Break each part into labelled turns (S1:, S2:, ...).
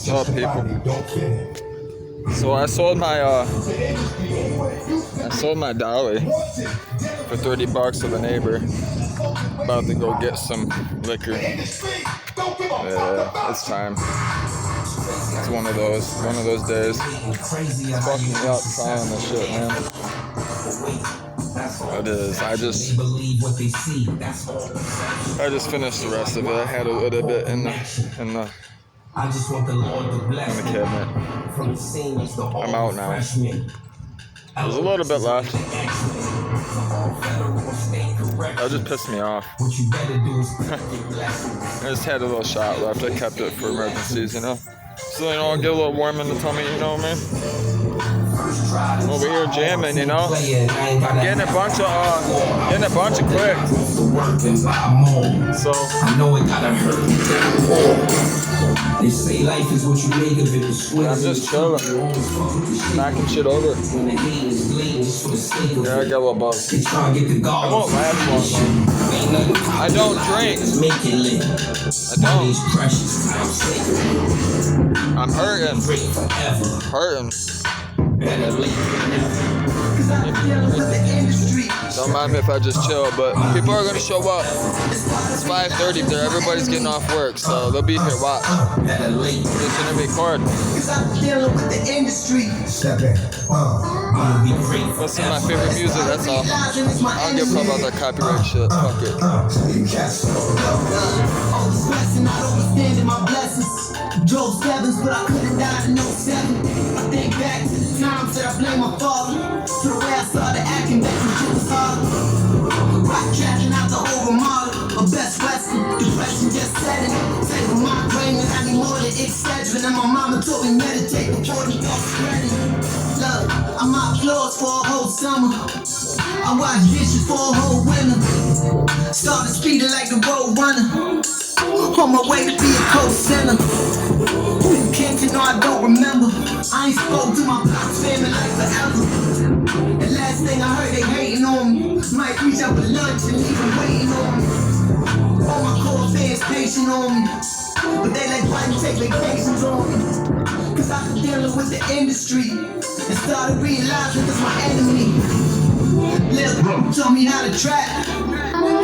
S1: What's up, people? So I sold my dolly for $30 to the neighbor. About to go get some liquor. Yeah, it's time. It's one of those days. It's fucking me up trying this shit, man. It is. I just finished the rest of it. I had a little bit in the cabinet. I'm out now. There's a little bit left. That just pissed me off. I just had a little shot left. I kept it for emergencies, you know. So, you know, I'll get a little warm in the tummy, you know what I mean? I'm over here jamming, you know. Getting a bunch of clicks. So I know it gotta hurt. They say life is what you make of it. I'm just chilling. Knocking shit over. Yeah, I got a little buzz. I won't last long though. I don't drink. I don't. I'm hurting. Don't mind me if I just chill, but people are gonna show up. It's 5:30 there. Everybody's getting off work, so they'll be here. Watch. It's gonna be hard. Listen to my favorite music. That's all. I don't give a fuck about that copyright shit. Fuck it. Drove sevens, but I couldn't die in 07. I think back to the times that I blame my father. To the way I started acting back when shit was harder. Rock tracking out the whole Ramada. A Best Western, depression just set in. Take my brain and I need more than Excedrin. And my mama told me meditate before the thoughts spreading. Look, I'm outlaws for a whole summer. I watch dishes for a whole winter. Started speeding like the road runner. On my way to be a co-center. Who you came to know I don't remember. I ain't spoke to my pops family like forever. The last thing I heard they hating on me. Might reach out for lunch and leave them waiting on me. All my core fans patient on me. But they like why you take vacations on me. Cause I've been dealing with the industry. And started realizing it's my enemy. Lil' bro told me how to trap.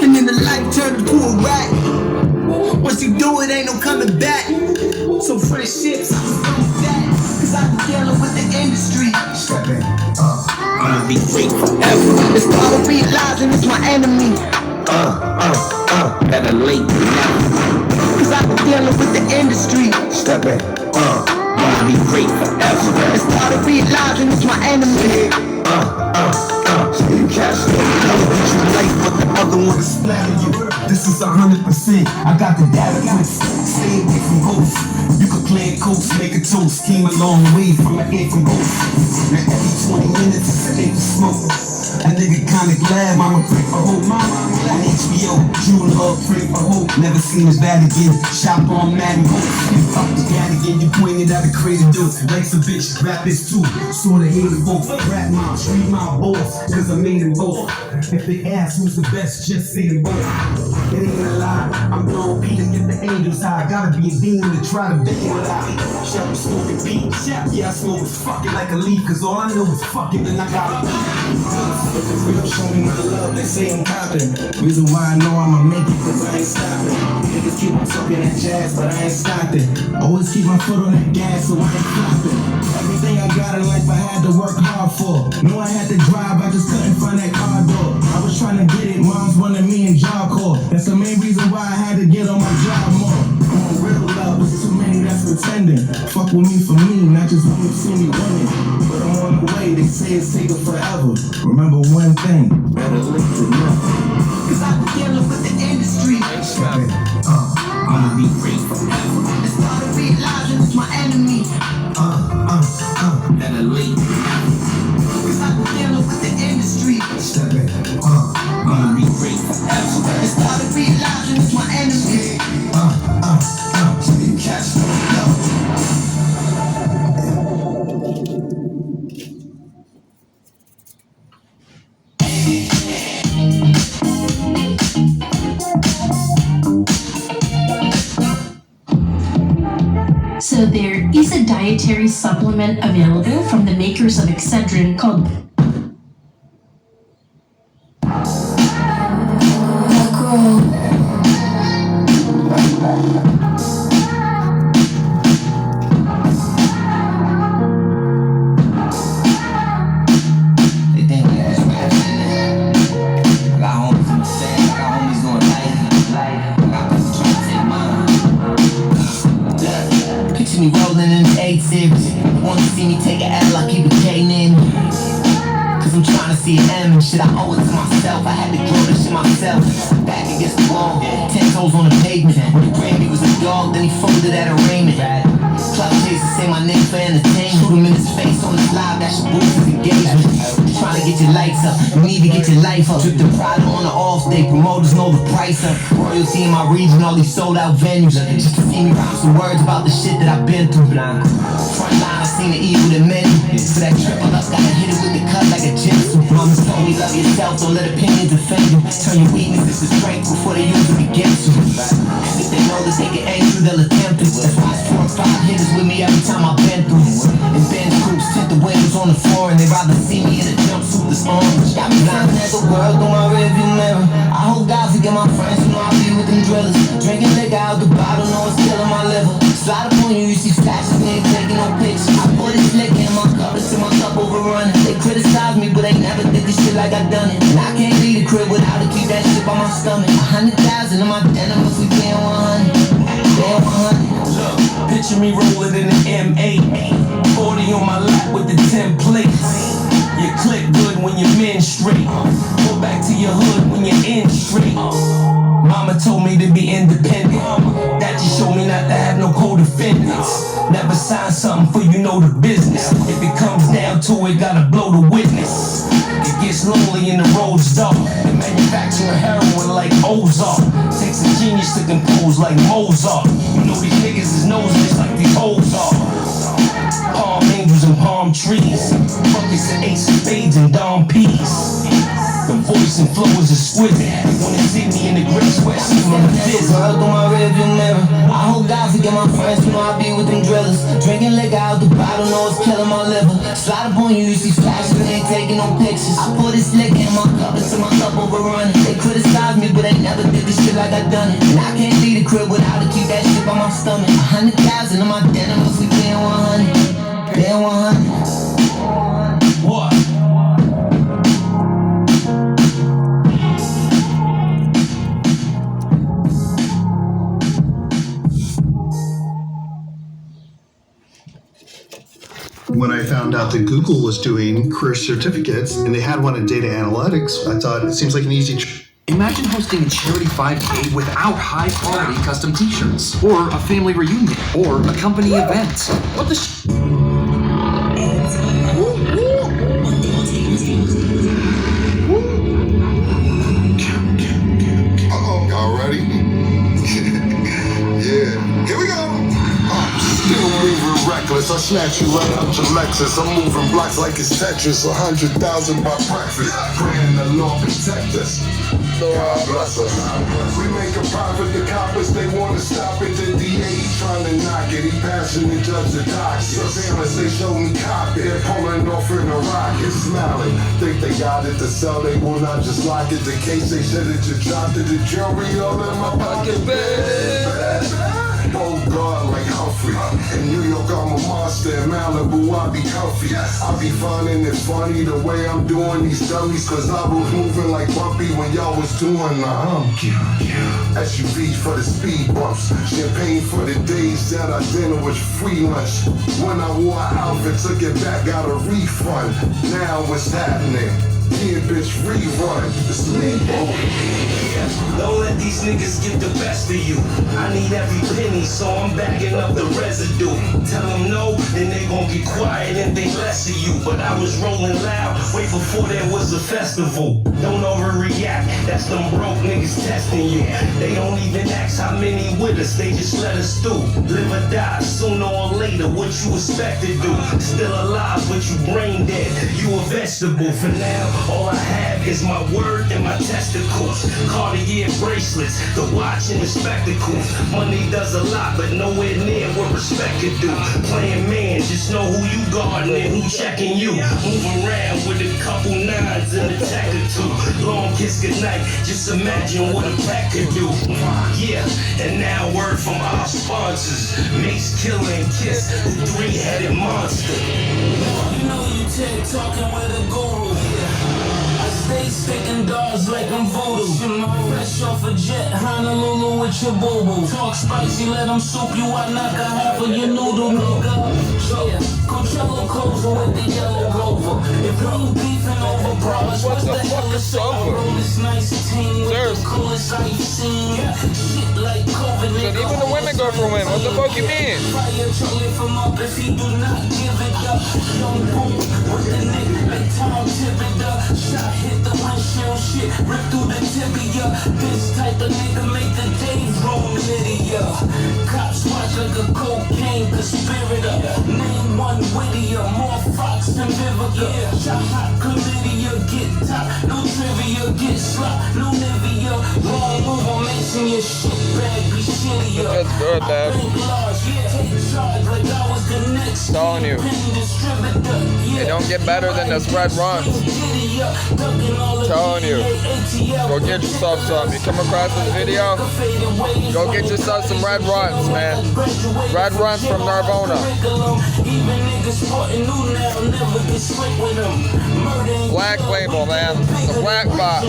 S1: And then the life turned into a rap. Once you do it, ain't no coming back. So friendships, I was going back. Cause I've been dealing with the industry. I'ma be great forever. It's part of realizing it's my enemy. Better late than never. Cause I've been dealing with the industry. I'ma be great forever. It's part of realizing it's my enemy. You catch me, you like, but the other one is splatter you. This is 100%. I got the data twist. Stay away from ghosts. You can play a coast, make a toast. Came a long way from an egg from ghost. Now every 20 minutes is an egg smoke. A nigga kinda glad mama pray for hope. On HBO, June up, pray for hope. Never seen as bad again. Shop on Madden Hope. You fuck the gat again, you pointed at a crazy dude. Like some bitch, rap this too. Sorta hate them both. Rap mom, street my boss. Cause I made them both. If they ask who's the best, just say them both. It ain't a lie, I'm blowing P to get the angels high. Gotta be a demon to try to be what I shall be smoking P. Yeah, I smoke is fucking like a leaf. Cause all I know is fucking and I gotta be. If it's real, show me my love, they say I'm confident. Reason why I know I'ma make it, cause I ain't stopping. Niggas keep on talking that jazz, but I ain't stopping. Always keep my foot on that gas, so I ain't flopping. Everything I got in life I had to work hard for. Know I had to drive, I just couldn't find that car door. I was trying to get it, moms wanted me in Job Corps. That's the main reason why I had to get on my job more. I'm on real love, there's too many that's pretending. Fuck with me for me, not just when you see me winning. But I'm on the way, they say it's taking forever. Remember one thing, better late than never. Cause I've been dealing with the industry. I'ma be great forever. I started realizing it's my enemy. Better late than never. Cause I've been dealing with the industry. I'ma be great forever. I started realizing it's my enemy. So you catch me.
S2: So there is a dietary supplement available from the makers of Excedrin called
S1: me rolling in the 8 series. Wanna see me take a L, I keep a K in. Cause I'm trying to see an M and shit, I owe it to myself. I had to grow this shit myself. Back against the wall, 10 toes on the pavement. When the Grammy was a dog, then he folded at a Raymond. Cloud chasers say my name for entertainment. Shoot him in his face on the live, that should boost his engagement. Trying to get your lights up, you need to get your life up. Took the Prada on the off day, promoters know the price up. Royalty in my region, all these sold out venues. Just to see me rhyme some words about the shit that I've been through. Front line, I seen the evil that many. For that triple up, gotta hit it with the cut like a jitsu. Mama told me love yourself, don't let opinions offend you. Turn your weaknesses to strength before they use it against you. And if they know that they can aim through, they'll attempt it. That's why it's 4 or 5 hitters with me every time I've been through. And Benz groups tint the windows on the floor, and they rather see me in a jumpsuit that's orange. Got me blinding at the world through my rearview mirror. I hope God forget my friends who know I be with them drillers. Drinking liquor out the bottle, know it's killing my liver. Slide up on you, you see flashes, they ain't taking no pictures. I pour this liquor in my cup until my cup overrunning. They criticize me, but they never did this shit like I done it. And I can't leave the crib without to keep that shit by my stomach. 100,000 in my denim if we being 100. Being 100.
S3: Look, picture me rolling in an M8. 40 on my lap with the 10 plates. You click good when you're men straight. Go back to your hood when you're in straight. Mama told me to be independent. That just showed me not to have no co-defendants. Never sign something for you know the business. If it comes down to it, gotta blow the witness. It gets lonely in the road's dark. They manufacturing heroin like Ozark. Takes a genius to compose like Mozart. You know these niggas is noseless like these hoes are. Palm angels and palm trees. Buckets and ace of spades and Dom P's. The voice and flow is exquisite. They wanna see me in the gray sweatsuit on the visit.
S1: World through my rearview mirror. I hope God forget my friends who know I be with them drillers. Drinking liquor out the bottle, know it's killing my liver. Slide up on you, you see flashes, but they ain't taking no pictures. I pour this liquor in my cup until my cup overrunning. They criticize me, but they never did this shit like I done it. And I can't leave the crib without to keep that shit by my stomach. 100,000 in my denim if we being 100. Being 100.
S3: What?
S4: When I found out that Google was doing career certificates and they had one in data analytics, I thought it seems like an easy
S5: Imagine hosting a charity 5K without high-quality custom t-shirts, or a family reunion, or a company event. What the
S6: Uh-oh, y'all ready? Yeah, here we go. Still moving reckless, I snatch you right out your Lexus. I'm moving blocks like it's Tetris, 100,000 by breakfast. Praying the Lord protect us. God bless us. We make a profit, the coppers, they wanna stop it. The DA trying to knock it, he passing the judge the doc. Surveillance, they show me cop it, pulling off in a rocket, smiling. Think they got it to sell, they will not just lock it. The case they said it just dropped it, the jury all in my pocket, bad. Oh God, like Humphrey. In New York, I'm a monster. In Malibu, I be comfy. I be finding it funny the way I'm doing these dummies, cause I was moving like Bumpy when y'all was doing the hump. SUVs for the speed bumps. Champagne for the days that our dinner was free lunch. When I wore an outfit, took it back, got a refund. Now what's happening? Yeah, bitch, rerun. It's me,
S3: Don't let these niggas get the best of you. I need every penny, so I'm backing up the residue. Tell them no, then they gon' get quiet and think less of you. But I was rolling loud way before there was a festival. Don't overreact, that's them broke niggas testing you. They don't even ask how many with us, they just let us through. Live or die, sooner or later, what you expect to do? Still alive, but you brain dead, you a vegetable for now. All I have is my word and my testicles. Cartier bracelets, the watch and the spectacles. Money does a lot, but nowhere near what respect could do. Playing man, just know who you guarding and who checking you. Move around with a couple nines and a tech or two. Long kiss goodnight, just imagine what a pack could do. Yeah, and now word from our sponsors. Mace, Killer, and Kiss, the three-headed monster. You know you tech talking with a guru. I stay sticking dogs like I'm voodoo. Fresh off a jet, Honolulu with your boo-boo. Talk spicy, let them soup you, I knock a half of your noodle, nigga. Yeah, Coachella Closer with the yellow rover. If you beefing over bras, what the hell is over? This nice team with the coolest I've seen. Shit like COVID, nigga.
S7: Even the women go for women. What the fuck you mean?
S3: Fire Charlie from up if he do not give it up. Young boom with the nigga like Tom Thibodeau. Shot hit the windshield, shit rip through the tibia. This type of nigga make the days roll Lydia. Cops watch like a cocaine conspirator. Name one Whittier, more Fox than Vivica. Shot hot chlamydia, get top, no trivia, get slop, no Nivea. Wrong move, I'm mixing your shit bag, be shittier.
S7: That's good, man. Telling you, it don't get better than this Red Runs. Telling you, go get yourself some. You come across this video, go get yourself some Red Runs, man. Red Runs from Nirvana. Black label, man. The black box.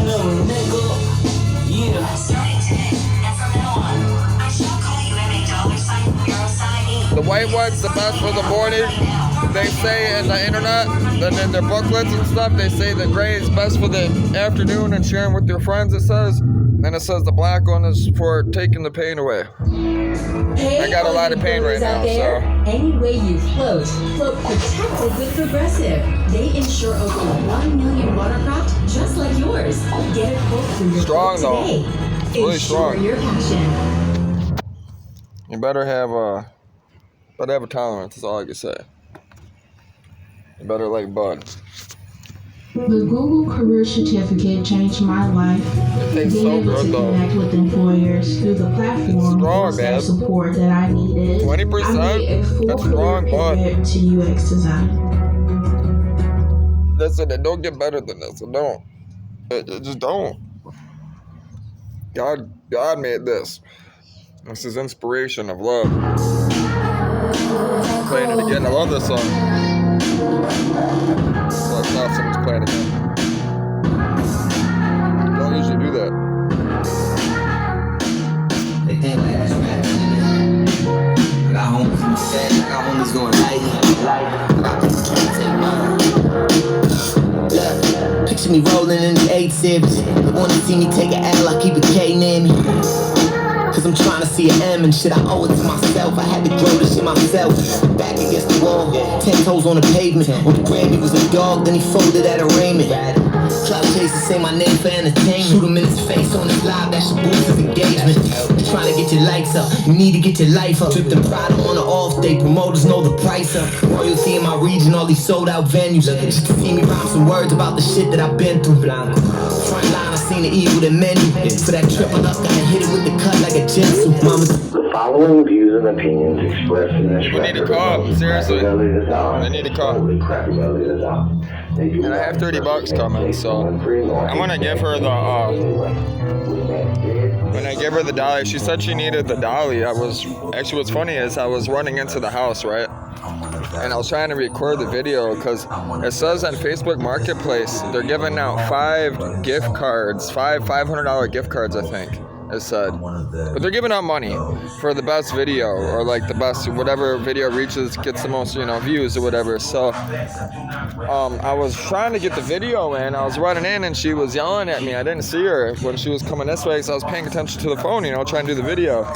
S7: The white one's the best for the morning. They say in the internet and in their booklets and stuff, they say the gray is best for the afternoon and sharing with your friends, it says. And it says the black one is for taking the pain away.
S8: Hey,
S7: I got a lot of pain right now, so.
S8: Any way you float protected with Progressive. They insure over 1 million watercraft just like yours. Get a quote for your
S7: Strong
S8: boat today.
S7: though. It's really strong.
S8: Your passion.
S7: You better have a tolerance, that's all I can say. You better like Bud.
S9: The Google Career Certificate changed my life.
S7: It tastes so good though.
S9: Connect with employers through the platform
S7: strong, man.
S9: Support that I needed.
S7: 20%? That's strong, Bud.
S9: To UX design.
S7: Listen, it don't get better than this. It don't. It just don't. God made this. This is inspiration of love. I'm playing it again. I love this song. So it's not someone's playing it again. Don't usually do that.
S1: They think like that's rap. I got homies going light. Picture me rolling in the 8 Civics. They wanna see me take an L, I keep a K near me. Cause I'm trying to see an M and shit, I owe it to myself. I had to grow this shit myself. Back against the wall, 10 toes on the pavement. On the Grammy was a dog, then he folded at arraignment. Cloud chasers say my name for entertainment. Shoot him in his face on his live, that should boost his engagement. Trying to get your likes up, you need to get your life up. Trip the bottom on the off day, promoters know the price up. Royalty in my region, all these sold out venues. Just to see me rhyme some words about the shit that I've been through. Front line, I seen the evil that many. For that triple up, gotta hit it with the cut like a jinsu.
S10: The following views and opinions expressed in this
S7: We need to call, seriously. They need to call. And I have $30 coming, so I'm gonna give her the when I gave her the dolly, she said she needed the dolly. Actually what's funny is I was running into the house, right? And I was trying to record the video because it says on Facebook Marketplace they're giving out 5 gift cards, $500 gift cards, I think it said. But they're giving out money for the best video, or like the best, whatever video reaches, gets the most, views or whatever. So I was trying to get the video in. I was running in and she was yelling at me. I didn't see her when she was coming this way because I was paying attention to the phone, trying to do the video.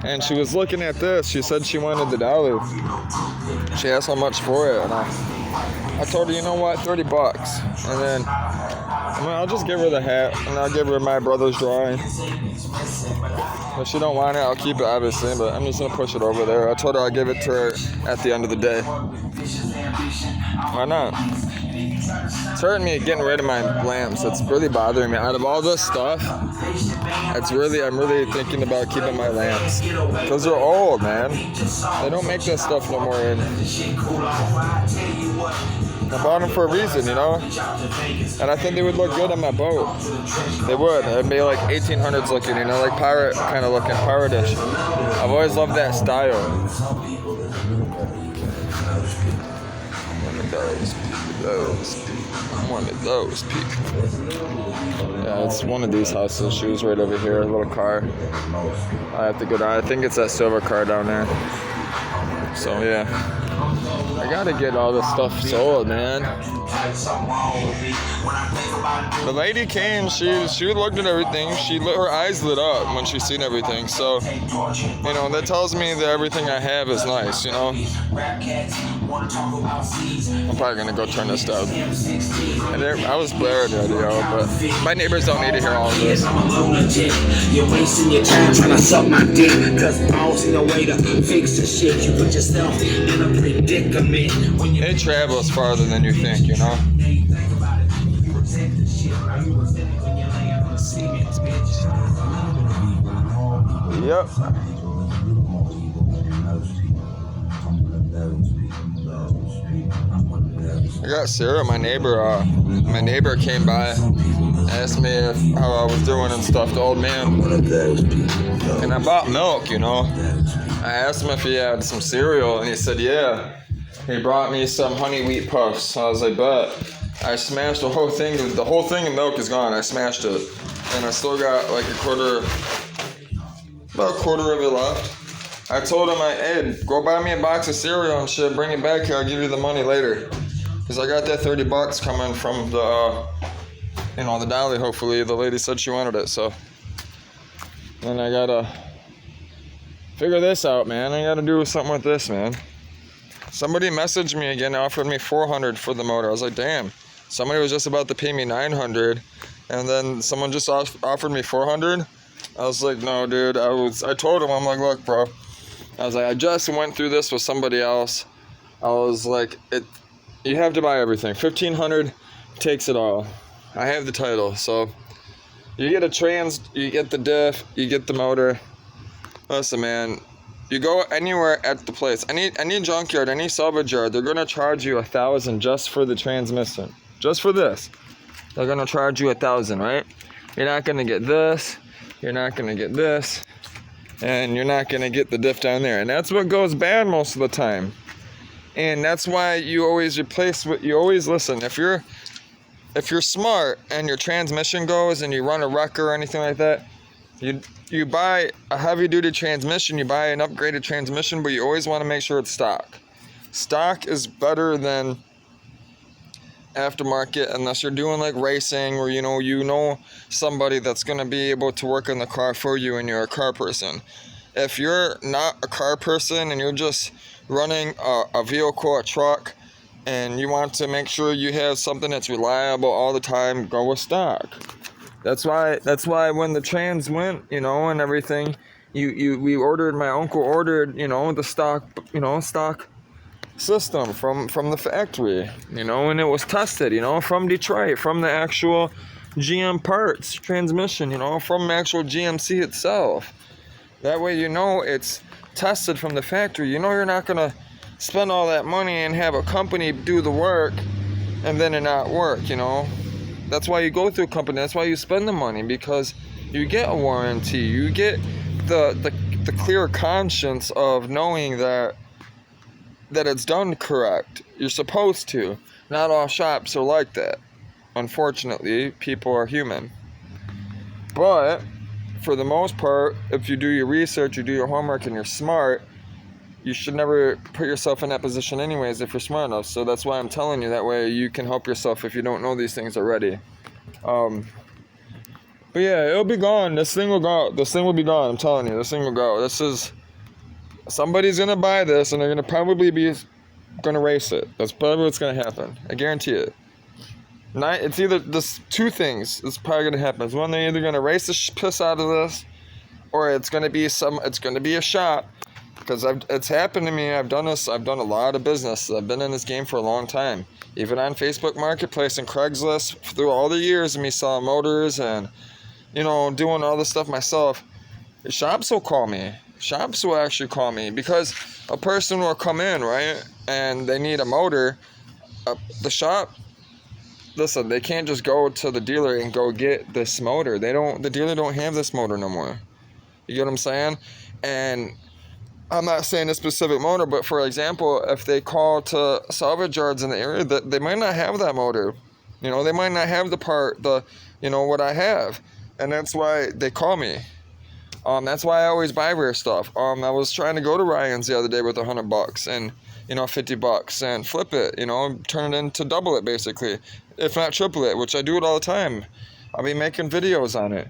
S7: And she was looking at this. She said she wanted the dolly. She asked how much for it, and I told her, you know what, $30. And then I'll just give her the hat, and I'll give her my brother's drawing. If she don't want it, I'll keep it, obviously, but I'm just gonna push it over there. I told her I'll give it to her at the end of the day. Why not? It's hurting me getting rid of my lamps. It's really bothering me. Out of all this stuff, I'm really thinking about keeping my lamps. Because they're old, man. They don't make this stuff no more. I bought them for a reason, you know? And I think they would look good on my boat. They would. It'd be like 1800s looking, you know, like pirate kind of looking, pirate-ish. I've always loved that style. One of those people. Yeah, it's one of these houses. She was right over here, a little car. I have to go down. I think it's that silver car down there. So, yeah. I gotta get all this stuff sold, man. The lady came, she looked at everything. Her eyes lit up when she seen everything. So, you know, that tells me that everything I have is nice, you know. I'm probably gonna go turn this down. And I was blaring the audio, but my neighbors don't need to hear all of this.
S1: You're wasting your time trying to suck my dick, cause balls in the way to fix the shit. You put yourself in a predicament.
S7: It travels farther than you think, you know? Yep. I got Sarah, my neighbor came by, asked me how I was doing and stuff, the old man. And I bought milk, you know? I asked him if he had some cereal, and he said, yeah. He brought me some honey wheat puffs. I was like, but I smashed the whole thing. The whole thing of milk is gone. I smashed it. And I still got like about a quarter of it left. I told him, hey, go buy me a box of cereal and shit. Bring it back here. I'll give you the money later. Because I got that $30 coming from the, the dolly, hopefully. The lady said she wanted it, so. Then I gotta figure this out, man. I gotta do something with this, man. Somebody messaged me again, offered me $400 for the motor. I was like, damn. Somebody was just about to pay me $900, and then someone just offered me $400. I was like, no, dude. I told him, I'm like, look, bro. I was like, I just went through this with somebody else. I was like, you have to buy everything. $1,500 takes it all. I have the title, so you get you get the diff, you get the motor. Listen, man. You go anywhere at the place, any junkyard, any salvage yard, they're gonna charge you $1,000 just for the transmission. Just for this, they're gonna charge you $1,000, right? You're not gonna get this, you're not gonna get this, and you're not gonna get the diff down there, and that's what goes bad most of the time. And that's why you always listen. If you're smart and your transmission goes and you run a wrecker or anything like that, you buy a heavy-duty transmission, you buy an upgraded transmission, but you always want to make sure it's stock. Stock is better than aftermarket unless you're doing like racing or you know somebody that's going to be able to work on the car for you and you're a car person. If you're not a car person and you're just running a vehicle, a truck, and you want to make sure you have something that's reliable all the time, go with stock. That's why when the trans went, and everything, my uncle ordered, the stock system from the factory, and it was tested, from Detroit, from the actual GM parts transmission, from the actual GMC itself. That way, it's tested from the factory. You're not gonna spend all that money and have a company do the work and then it not work, That's why you go through a company. That's why you spend the money, because you get a warranty. You get the clear conscience of knowing that it's done correct. You're supposed to. Not all shops are like that. Unfortunately, people are human. But for the most part, if you do your research, you do your homework, and you're smart, you should never put yourself in that position anyways if you're smart enough. So that's why I'm telling you. That way you can help yourself if you don't know these things already. But yeah, it'll be gone. This thing will go. This thing will be gone. I'm telling you, this thing will go. Somebody's going to buy this and they're going to probably be going to race it. That's probably what's going to happen. I guarantee it. It's either this two things. It's probably going to happen. It's one, they're either going to race the piss out of this, or it's going to be a shop Because it's happened to me. I've done this. I've done a lot of business. I've been in this game for a long time. Even on Facebook Marketplace and Craigslist, through all the years of me selling motors and, you know, doing all this stuff myself, shops will call me. Shops will actually call me because a person will come in, right, and they need a motor. The shop, listen, they can't just go to the dealer and go get this motor. The dealer don't have this motor no more. You get what I'm saying? And I'm not saying a specific motor, but for example, if they call to salvage yards in the area, that they might not have that motor. You know, they might not have the part, what I have. And that's why they call me. That's why I always buy rare stuff. I was trying to go to Ryan's the other day with $100 and, $50 and flip it, turn it into double it basically, if not triple it, which I do it all the time. I'll be making videos on it.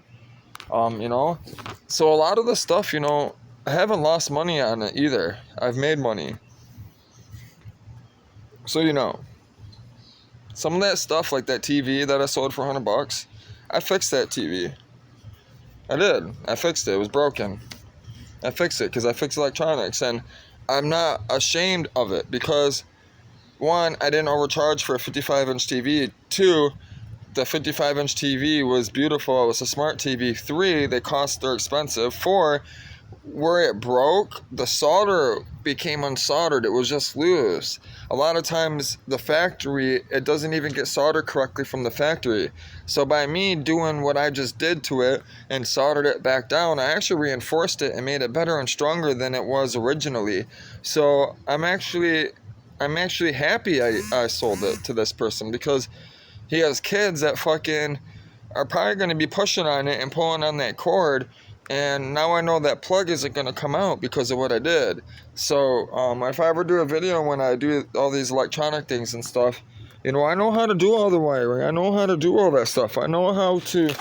S7: So a lot of the stuff, I haven't lost money on it either. I've made money. So, some of that stuff, like that TV that I sold for $100, I fixed that TV. I did. I fixed it. It was broken. I fixed it because I fix electronics. And I'm not ashamed of it because, one, I didn't overcharge for a 55-inch TV. Two, the 55-inch TV was beautiful. It was a smart TV. 3, they're expensive. 4, where it broke, the solder became unsoldered. It was just loose. A lot of times the factory, it doesn't even get soldered correctly from the factory. So by me doing what I just did to it and soldered it back down, I actually reinforced it and made it better and stronger than it was originally. So I'm actually happy I sold it to this person because he has kids that fucking are probably going to be pushing on it and pulling on that cord. And now I know that plug isn't going to come out because of what I did. So if I ever do a video when I do all these electronic things and stuff, I know how to do all the wiring. I know how to do all that stuff. I know how to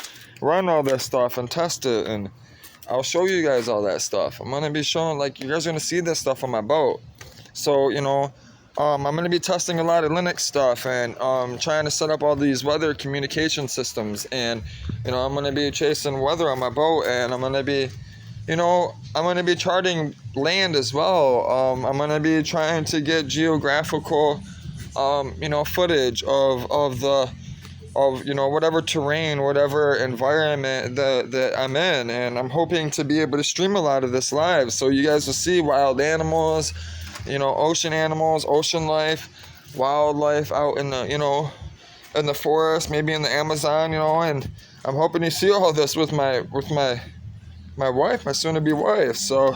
S7: run all that stuff and test it. And I'll show you guys all that stuff. I'm going to be showing, you guys are going to see this stuff on my boat. So, I'm going to be testing a lot of Linux stuff and trying to set up all these weather communication systems. And, I'm going to be chasing weather on my boat. And I'm going to be, I'm going to be charting land as well. I'm going to be trying to get geographical, footage of whatever terrain, whatever environment that I'm in. And I'm hoping to be able to stream a lot of this live so you guys will see wild animals, ocean animals, ocean life, wildlife out in the, in the forest, maybe in the Amazon, and I'm hoping to see all this with my wife, my soon-to-be wife. So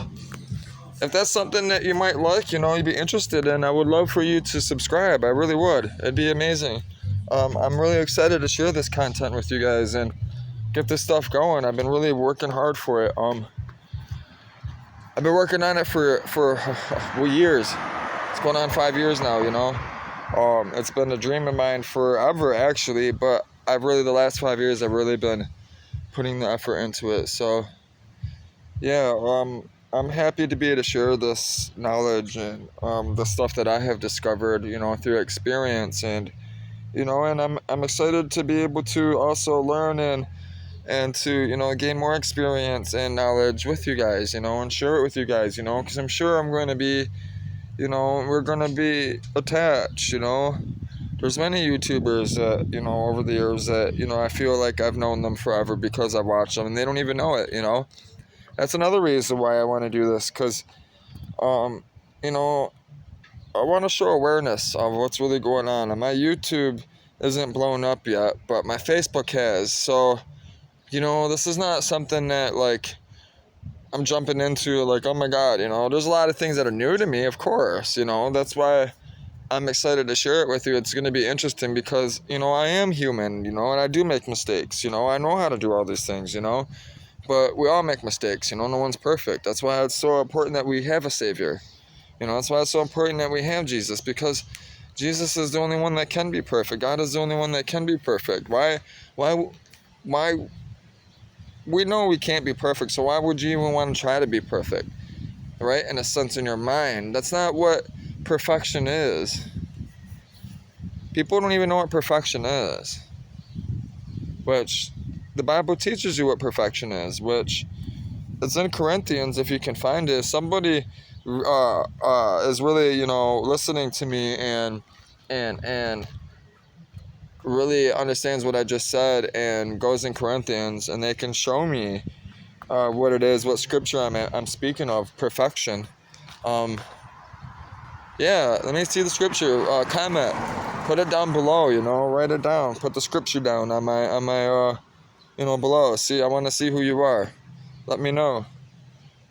S7: if that's something that you might like, you'd be interested in, I would love for you to subscribe. I really would. It'd be amazing. I'm really excited to share this content with you guys and get this stuff going. I've been really working hard for it. I've been working on it for years. It's going on 5 years now, It's been a dream of mine forever, actually, but the last 5 years, I've really been putting the effort into it. So, yeah, I'm happy to be able to share this knowledge and the stuff that I have discovered, through experience. And, and I'm excited to be able to also learn and to, gain more experience and knowledge with you guys, and share it with you guys, because I'm sure I'm going to be, we're going to be attached, There's many YouTubers that, over the years that, I feel like I've known them forever because I've watched them and they don't even know it, That's another reason why I want to do this, because, I want to show awareness of what's really going on. And my YouTube isn't blown up yet, but my Facebook has, so... this is not something that, I'm jumping into, oh my God, there's a lot of things that are new to me, of course, that's why I'm excited to share it with you. It's going to be interesting because, I am human, and I do make mistakes, I know how to do all these things, but we all make mistakes, no one's perfect. That's why it's so important that we have a Savior, that's why it's so important that we have Jesus, because Jesus is the only one that can be perfect. God is the only one that can be perfect. Why we know we can't be perfect, so why would you even want to try to be perfect, right? In a sense, in your mind. That's not what perfection is. People don't even know what perfection is, which the Bible teaches you what perfection is, which it's in Corinthians, if you can find it. Somebody is really, you know, listening to me and really understands what I just said and goes in Corinthians and they can show me what it is, what scripture I'm speaking of, perfection. Yeah, let me see the scripture. Comment, put it down below. You know, write it down. Put the scripture down on my you know, below. See, I want to see who you are. Let me know.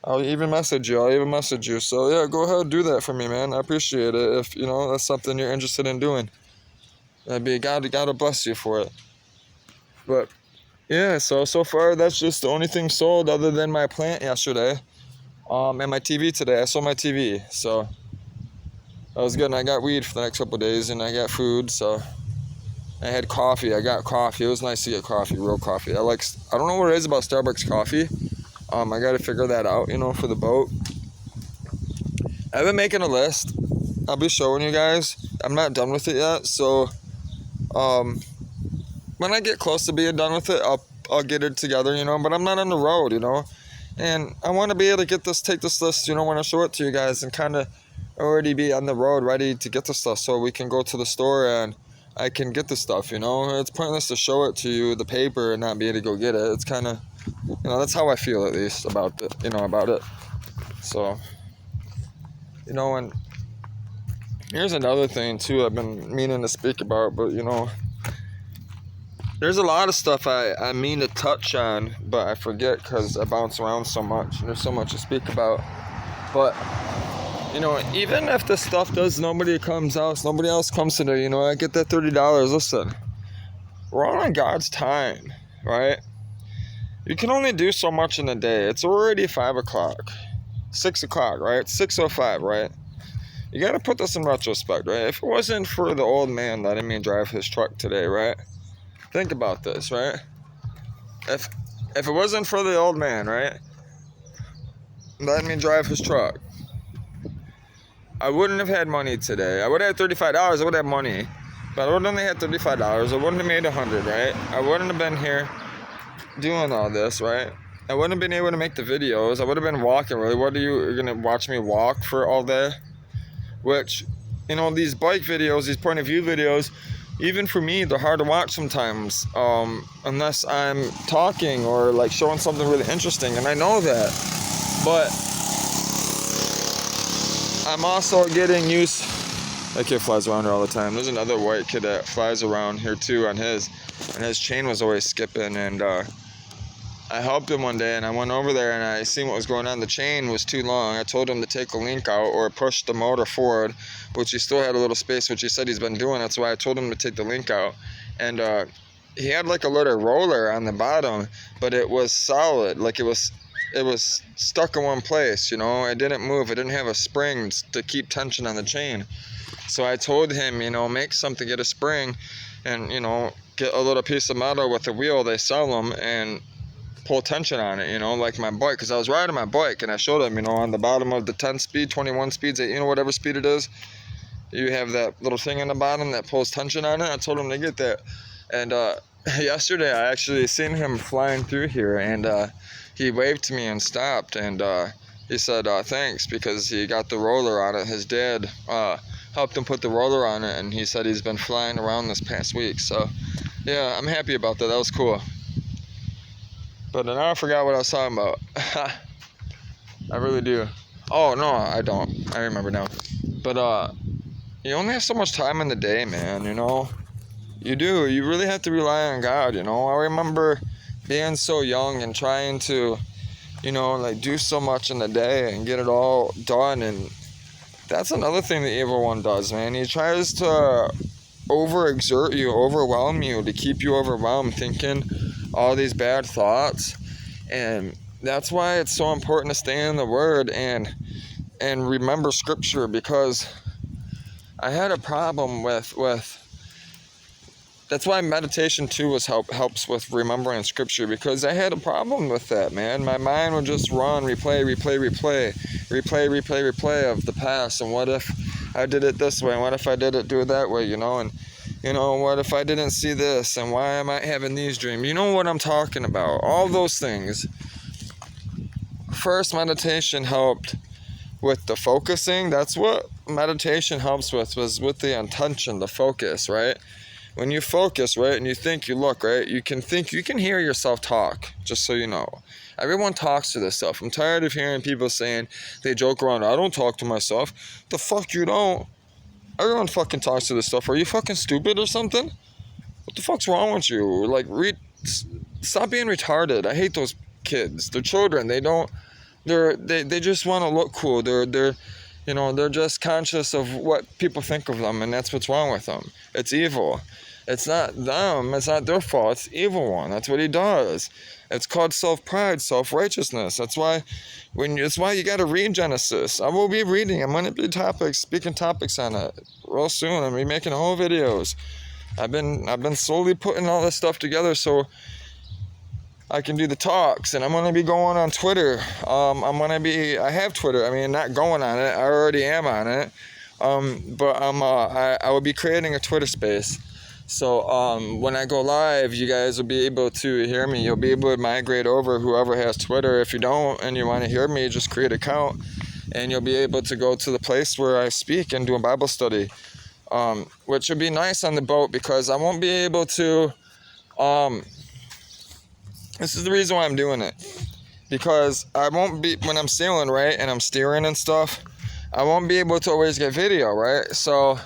S7: I'll even message you. So yeah, go ahead, do that for me, man. I appreciate it. If you know that's something you're interested in doing, that'd be God bless you for it. But yeah, so far that's just the only thing sold other than my plant yesterday, and my TV today. I sold my TV, so that was good. And I got weed for the next couple of days, and I got food. So I had coffee. I got coffee. It was nice to get coffee, real coffee. I don't know what it is about Starbucks coffee. I got to figure that out, you know, for the boat. I've been making a list. I'll be showing you guys. I'm not done with it yet, so when I get close to being done with it, I'll get it together, you know. But I'm not on the road, you know, and I want to be able to take this list, you know, when I show it to you guys, and kind of already be on the road, ready to get the stuff, so we can go to the store and I can get the stuff, you know. It's pointless to show it to you, the paper, and not be able to go get it. It's kind of, you know, that's how I feel, at least, about it, you know, about it. So, you know, and here's another thing, too, I've been meaning to speak about, but, you know, there's a lot of stuff I mean to touch on, but I forget because I bounce around so much, and there's so much to speak about. But, you know, even if the stuff nobody else comes to there, you know, I get that $30, listen, we're all on God's time, right? You can only do so much in a day. It's already 5 o'clock, 6 o'clock, right? 6:05, right? You got to put this in retrospect, right? If it wasn't for the old man letting me drive his truck today, right? Think about this, right? If it wasn't for the old man, right, letting me drive his truck, I wouldn't have had money today. I would have had $35. I would have money, but I would have only had $35. I wouldn't have made $100, right? I wouldn't have been here doing all this, right? I wouldn't have been able to make the videos. I would have been walking, really. What are you gonna watch me walk for all day? Which, you know, these bike videos, these point of view videos, even for me, they're hard to watch sometimes, unless I'm talking or like showing something really interesting, and I know that. But I'm also getting used. That kid flies around here all the time. There's another white kid that flies around here too and his chain was always skipping, and I helped him one day, and I went over there and I seen what was going on. The chain was too long. I told him to take a link out or push the motor forward, which he still had a little space, which he said he's been doing. That's why I told him to take the link out. And he had like a little roller on the bottom, but it was solid. Like it was stuck in one place, you know. It didn't move. It didn't have a spring to keep tension on the chain. So I told him, you know, make something, get a spring, and, you know, get a little piece of metal with a wheel. They sell them, and pull tension on it, you know, like my bike, because I was riding my bike and I showed him, you know, on the bottom of the 10 speed, 21 speeds, you know, whatever speed it is, you have that little thing on the bottom that pulls tension on it. I told him to get that. And yesterday I actually seen him flying through here, and he waved to me and stopped, and he said thanks, because he got the roller on it. His dad helped him put the roller on it, and he said he's been flying around this past week. So yeah, I'm happy about that. That was cool. But now I forgot what I was talking about. I really do. Oh, no, I don't. I remember now. But, you only have so much time in the day, man, you know? You do. You really have to rely on God, you know? I remember being so young and trying to, you know, like, do so much in the day and get it all done. And that's another thing the evil one does, man. He tries to overexert you, overwhelm you, to keep you overwhelmed, thinking all these bad thoughts. And that's why it's so important to stay in the Word and remember Scripture, because I had a problem with that's why meditation too helps with remembering Scripture, because I had a problem with that, man. My mind would just run, replay of the past, and what if I did it this way, and what if I did it do it that way, you know, and you know, what if I didn't see this, and why am I having these dreams? You know what I'm talking about. All those things. First, meditation helped with the focusing. That's what meditation helps was with the intention, the focus, right? When you focus, right, and you think, you look, right, you can hear yourself talk, just so you know. Everyone talks to themselves. I'm tired of hearing people saying they joke around, I don't talk to myself. The fuck you don't? Everyone fucking talks to themselves. Are you fucking stupid or something? What the fuck's wrong with you? Like, stop being retarded. I hate those kids. They're children. They just want to look cool. They're just conscious of what people think of them, and that's what's wrong with them. It's evil. It's not them. It's not their fault. It's the evil one. That's what he does. It's called self-pride, self-righteousness. That's why you got to read Genesis. I will be reading. I'm going to be speaking topics on it real soon. I'm going to be making whole videos. I've been slowly putting all this stuff together so I can do the talks, and I'm going to be going on Twitter. I have Twitter. I mean, not going on it. I already am on it. But I will be creating a Twitter space. So when I go live, you guys will be able to hear me. You'll be able to migrate over, whoever has Twitter. If you don't and you want to hear me, just create an account, and you'll be able to go to the place where I speak and do a Bible study, which would be nice on the boat because I won't be able to... This is the reason why I'm doing it. Because I won't be... When I'm sailing, right, and I'm steering and stuff, I won't be able to always get video, right? So...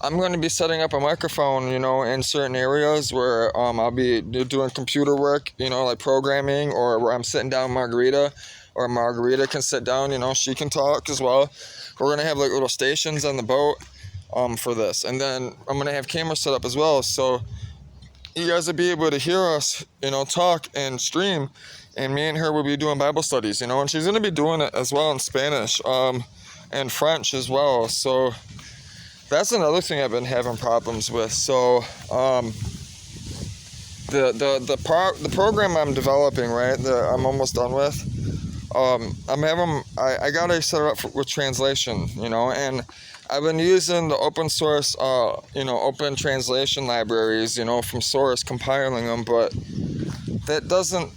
S7: I'm going to be setting up a microphone, in certain areas where I'll be doing computer work, like programming, or where I'm sitting down Margarita, or Margarita can sit down, she can talk as well. We're going to have like little stations on the boat for this. And then I'm going to have cameras set up as well, so you guys will be able to hear us, talk and stream. And me and her will be doing Bible studies, and she's going to be doing it as well in Spanish and French as well. So... that's another thing I've been having problems with. So, the program I'm developing, right, that I'm almost done with, I got it set up with translation, and I've been using the open source, open translation libraries, from source, compiling them, but that doesn't,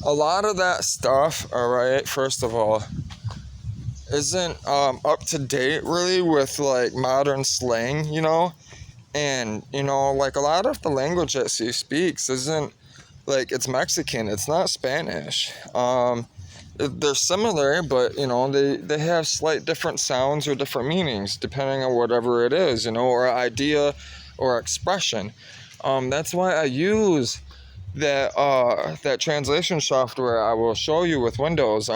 S7: a lot of that stuff, all right, first of all, isn't up to date really with like modern slang, and like a lot of the language that she speaks isn't like, it's Mexican, it's not Spanish. They're similar, but they have slight different sounds or different meanings depending on whatever it is, or idea or expression. That's why I use that translation software I will show you with Windows.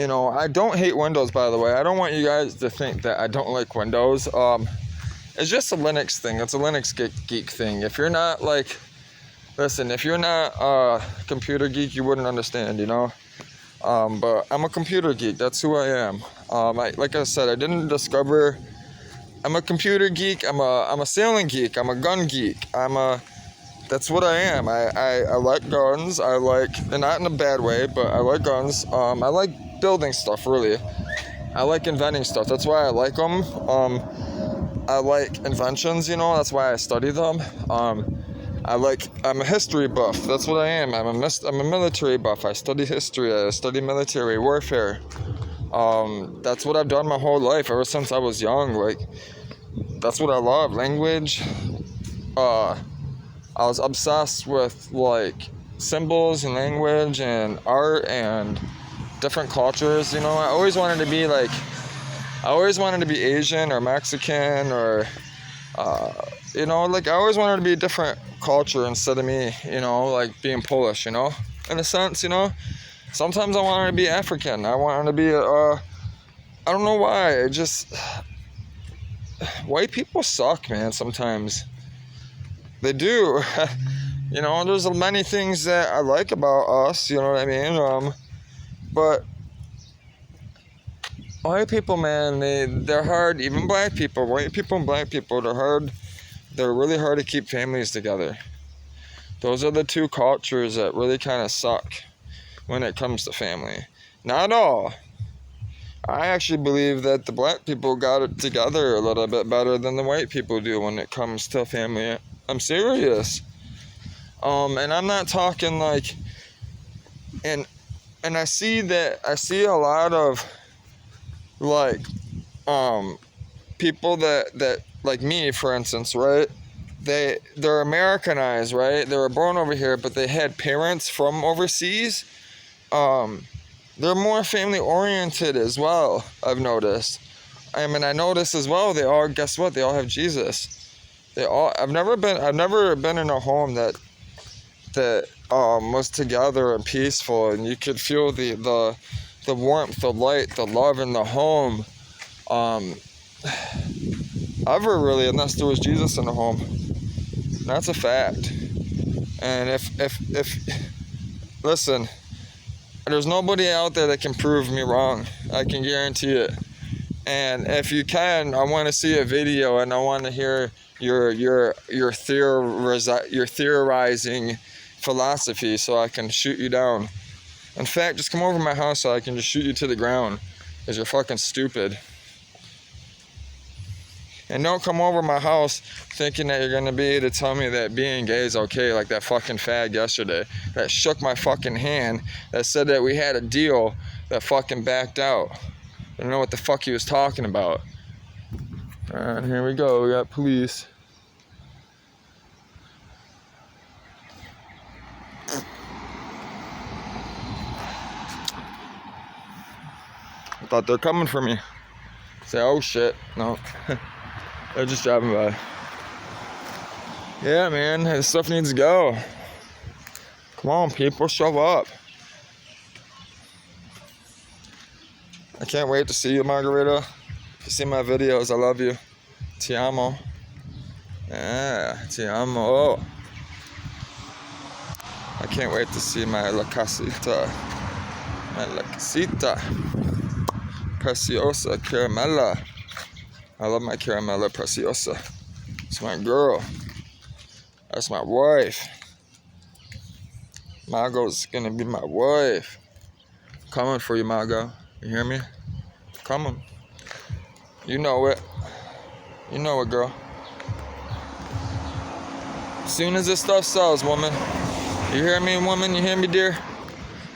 S7: I don't hate Windows, by the way. I don't want you guys to think that I don't like Windows. It's just a Linux thing. It's a Linux geek thing. If you're not if you're not a computer geek, you wouldn't understand, But I'm a computer geek. That's who I am. Like I said, I didn't discover. I'm a computer geek. I'm a sailing geek. I'm a gun geek. That's what I am. I like guns. And not in a bad way, but I like guns. I like building stuff, really. I like inventing stuff. That's why I like them. I like inventions, that's why I study them. I'm a history buff. That's what I am. I'm a military buff. I study history. I study military warfare. That's what I've done my whole life, ever since I was young. Like, that's what I love. Language. I was obsessed with like symbols and language and art and different cultures. I always wanted to be Asian or Mexican or I always wanted to be a different culture instead of me, like being Polish, in a sense. Sometimes I wanted to be African. I wanted to be I don't know why. White people suck, man, sometimes. They do. There's many things that I like about us, you know what I mean? But white people, man, they're hard. Even black people, white people and black people, they're hard. They're really hard to keep families together. Those are the two cultures that really kind of suck when it comes to family. Not all. I actually believe that the black people got it together a little bit better than the white people do when it comes to family. I'm serious. And I'm not talking like, and And I see a lot of like people that like me, for instance, right? They're Americanized, right? They were born over here, but they had parents from overseas. They're more family oriented as well, I've noticed. I mean, I noticed as well, guess what? They all have Jesus. I've never been in a home that was together and peaceful, and you could feel the warmth, the light, the love in the home. Ever really, unless there was Jesus in the home. That's a fact. And if listen, there's nobody out there that can prove me wrong. I can guarantee it. And if you can, I want to see a video, and I want to hear your theorizing philosophy, so I can shoot you down. In fact, just come over to my house so I can just shoot you to the ground, because you're fucking stupid. And don't come over my house thinking that you're gonna be able to tell me that being gay is okay, like that fucking fag yesterday that shook my fucking hand, that said that we had a deal, that fucking backed out. I don't know what the fuck he was talking about. Alright, here we go. We got police. I thought they're coming for me. Say, oh shit. No. They're just driving by. Yeah, man. This stuff needs to go. Come on, people. Show up. I can't wait to see you, Margarita. If you see my videos, I love you. Ti amo. Yeah, ti amo. I can't wait to see my La Casita. My La Casita. Preciosa Caramella. I love my Caramella Preciosa. It's my girl. That's my wife. Margot's gonna be my wife. Coming for you, Margot. You hear me? Coming. You know it. You know it, girl. Soon as this stuff sells, woman. You hear me, woman? You hear me, dear?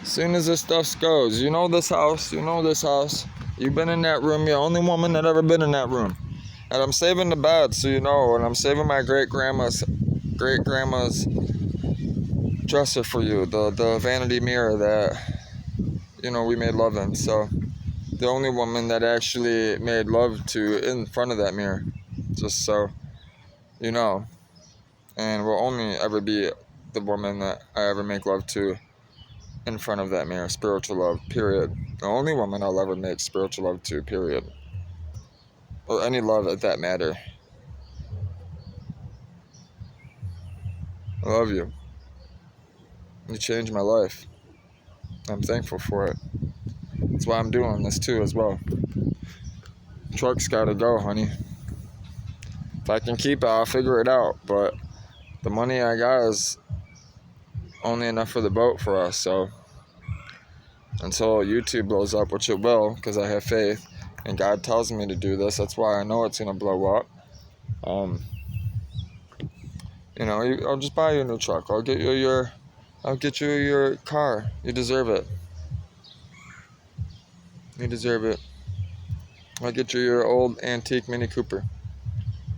S7: Soon as this stuff goes. You know this house. You know this house. You've been in that room. You're the only woman that ever been in that room. And I'm saving the bed, so you know. And I'm saving my great-grandma's dresser for you. The vanity mirror that, you know, we made love in. So the only woman that actually made love to in front of that mirror. Just so you know. And will only ever be the woman that I ever make love to in front of that mirror. Spiritual love, period. The only woman I'll ever make spiritual love to, period. Or any love at that matter. I love you. You changed my life. I'm thankful for it. That's why I'm doing this too as well. Truck's gotta go, honey. If I can keep it, I'll figure it out. But the money I got is only enough for the boat for us, so until YouTube blows up, which it will, because I have faith, and God tells me to do this, that's why I know it's gonna blow up. You know, I'll just buy you a new truck. I'll get you your car. You deserve it. You deserve it. I'll get you your old antique Mini Cooper,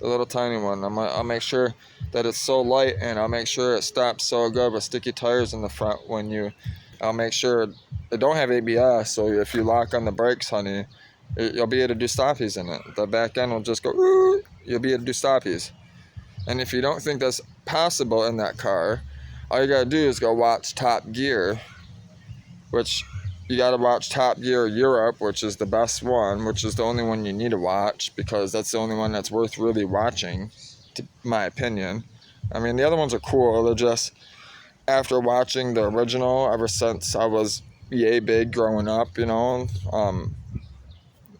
S7: the little tiny one. I'll make sure that it's so light, and I'll make sure it stops so good with sticky tires in the front I'll make sure it don't have ABS, so if you lock on the brakes, honey, you'll be able to do stoppies in it. The back end will just go, you'll be able to do stoppies. And if you don't think that's possible in that car, all you gotta do is go watch Top Gear, which you gotta watch Top Gear Europe, which is the best one, which is the only one you need to watch, because that's the only one that's worth really watching, to my opinion. I mean, the other ones are cool. They're just, after watching the original ever since I was yay big growing up, you know,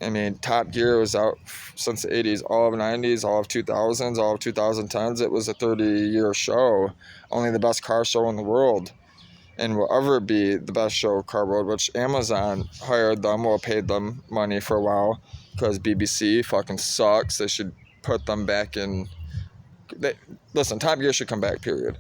S7: I mean, Top Gear was out since the 80s, all of the 90s, all of 2000s, all of 2010s. It was a 30-year show, only the best car show in the world, and will ever be the best show car world, which Amazon hired them or paid them money for a while, because BBC fucking sucks. They should put them back in. Listen, Top Gear should come back, period.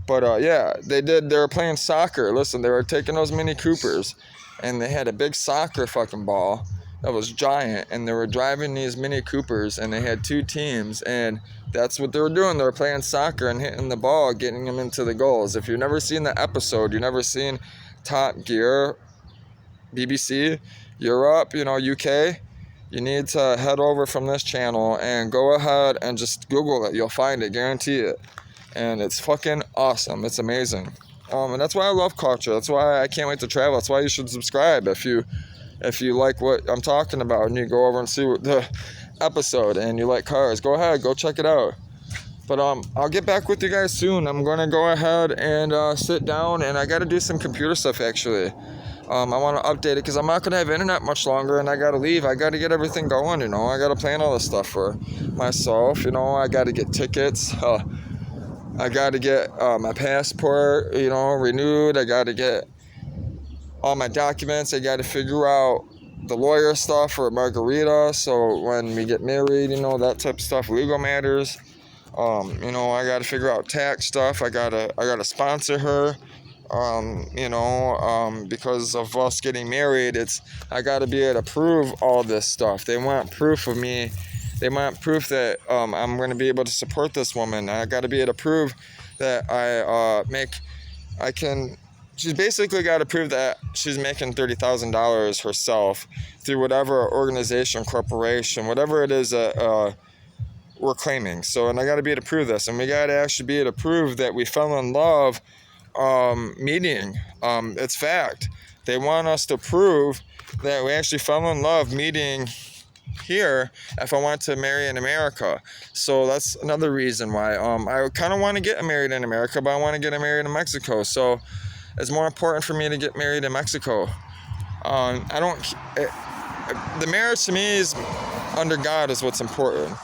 S7: But yeah, they were playing soccer. Listen, they were taking those Mini Coopers, and they had a big soccer fucking ball that was giant, and they were driving these Mini Coopers, and they had 2 teams, and that's what they were doing. They were playing soccer and hitting the ball, getting them into the goals. If you've never seen the episode, you've never seen Top Gear, BBC, Europe, UK, you need to head over from this channel and go ahead and just Google it. You'll find it, guarantee it. And it's fucking awesome. It's amazing. And that's why I love culture. That's why I can't wait to travel. That's why you should subscribe if you like what I'm talking about and you go over and see the episode and you like cars. Go ahead, go check it out. But I'll get back with you guys soon. I'm gonna go ahead and sit down, and I gotta do some computer stuff actually. I want to update it because I'm not gonna have internet much longer, and I gotta leave. I gotta get everything going. I gotta plan all this stuff for myself. I gotta get tickets. I gotta get my passport, renewed. I gotta get all my documents. I gotta figure out the lawyer stuff for Margarita. So when we get married, that type of stuff, legal matters. I gotta figure out tax stuff. I gotta sponsor her. Because of us getting married, I gotta be able to prove all this stuff. They want proof of me. They want proof that I'm going to be able to support this woman. I got to be able to prove that she's basically got to prove that she's making $30,000 herself through whatever organization, corporation, whatever it is that we're claiming. And I got to be able to prove this. And we got to actually be able to prove that we fell in love meeting. It's fact. They want us to prove that we actually fell in love meeting here if I want to marry in America. So that's another reason why I kind of want to get married in America, but I want to get married in Mexico. So it's more important for me to get married in Mexico. The marriage to me is under God is what's important.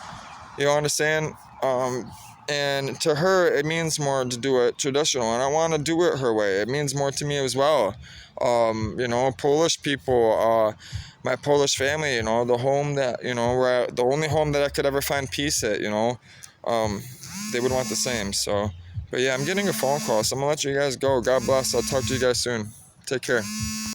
S7: You understand? And to her, it means more to do it traditional, and I want to do it her way. It means more to me as well. Polish people, my Polish family, the home that, the only home that I could ever find peace at, they would want the same. So, but yeah, I'm getting a phone call, so I'm going to let you guys go. God bless. I'll talk to you guys soon. Take care.